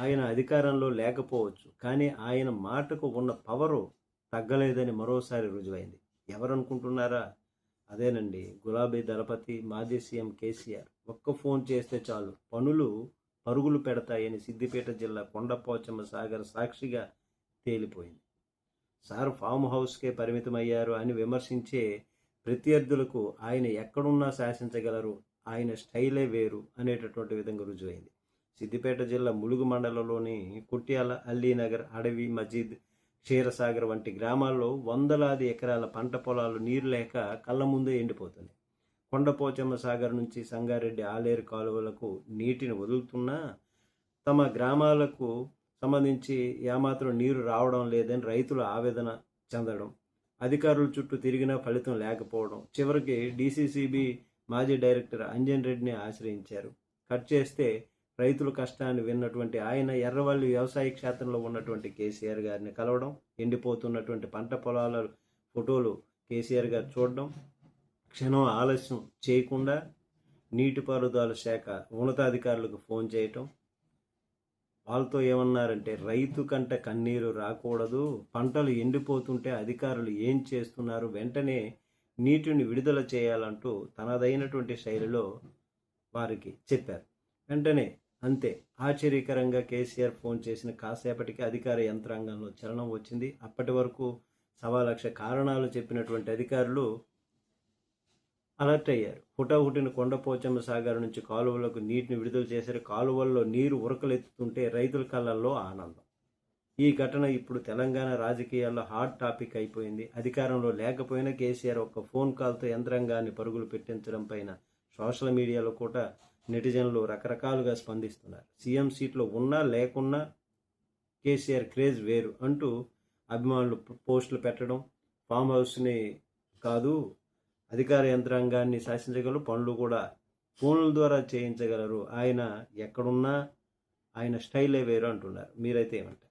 ఆయన అధికారంలో లేకపోవచ్చు, కానీ ఆయన మాటకు ఉన్న పవరు తగ్గలేదని మరోసారి రుజువైంది. ఎవరనుకుంటున్నారా? అదేనండి, గులాబీ దళపతి, మాజీ సీఎం కేసీఆర్. ఒక్క ఫోన్ చేస్తే చాలు పనులు పరుగులు పెడతాయని సిద్దిపేట జిల్లా కొండపోచమ్మ సాగర్ సాక్షిగా తేలిపోయింది. సార్ ఫామ్ హౌస్కే పరిమితమయ్యారు అని విమర్శించే ప్రత్యర్థులకు ఆయన ఎక్కడున్నా శాసించగలరు, ఆయన స్టైలే వేరు అనేటటువంటి విధంగా రుజువైంది. సిద్దిపేట జిల్లా ములుగు మండలంలోని కుట్యాల, అల్లీనగర్, అడవి, మజీద్, క్షీరసాగర్ వంటి గ్రామాల్లో వందలాది ఎకరాల పంట పొలాలు నీరు లేక కళ్ళ ముందే ఎండిపోతున్నాయి. కొండపోచమ్మ సాగర్ నుంచి సంగారెడ్డి ఆలేరు కాలువలకు నీటిని వదులుతున్నా తమ గ్రామాలకు సంబంధించి ఏమాత్రం నీరు రావడం లేదని రైతులు ఆవేదన చెందడం, అధికారుల చుట్టూ తిరిగినా ఫలితం లేకపోవడం, చివరికి డీసీసీబీ మాజీ డైరెక్టర్ అంజన్ రెడ్డిని ఆశ్రయించారు. కట్ చేస్తే రైతుల కష్టాన్ని విన్నటువంటి ఆయన ఎర్రవల్లి వ్యవసాయ క్షేత్రంలో ఉన్నటువంటి కేసీఆర్ గారిని కలవడం, ఎండిపోతున్నటువంటి పంట పొలాల ఫోటోలు కేసీఆర్ గారు చూడడం, క్షణం ఆలస్యం చేయకుండా నీటిపారుదల శాఖ ఉన్నతాధికారులకు ఫోన్ చేయటం. వాళ్ళతో ఏమన్నారంటే, రైతు కంట కన్నీరు రాకూడదు, పంటలు ఎండిపోతుంటే అధికారులు ఏం చేస్తున్నారు, వెంటనే నీటిని విడుదల చేయాలంటూ తనదైనటువంటి శైలిలో వారికి చెప్పారు. వెంటనే అంతే ఆశ్చర్యకరంగా కేసీఆర్ ఫోన్ చేసిన కాసేపటికి అధికార యంత్రాంగంలో చలనం వచ్చింది. అప్పటి వరకు 1,00,000 కారణాలు చెప్పినటువంటి అధికారులు అలర్ట్ అయ్యారు. హుటాహుటిన కొండపోచమ్మ సాగర్ నుంచి కాలువలకు నీటిని విడుదల చేశారు. కాలువల్లో నీరు ఉరకలెత్తుతుంటే రైతుల కళ్ళల్లో ఆనందం. ఈ ఘటన ఇప్పుడు తెలంగాణ రాజకీయాల్లో హాట్ టాపిక్ అయిపోయింది. అధికారంలో లేకపోయినా కేసీఆర్ ఒక్క ఫోన్ కాల్తో యంత్రాంగాన్ని పరుగులు పెట్టించడం పైన సోషల్ మీడియాలో కూడా నెటిజన్లు రకరకాలుగా స్పందిస్తున్నారు. సీఎం సీట్లో ఉన్నా లేకున్నా కేసీఆర్ క్రేజ్ వేరు అంటూ అభిమానులు పోస్టులు పెట్టడం, ఫామ్ హౌస్ని కాదు అధికార యంత్రాంగాన్ని శాసించగలరు, పనులు కూడా ఫోన్ల ద్వారా చేయించగలరు, ఆయన ఎక్కడున్నా ఆయన స్టైలే వేరు అంటున్నారు. మీరైతే ఏమంటారు?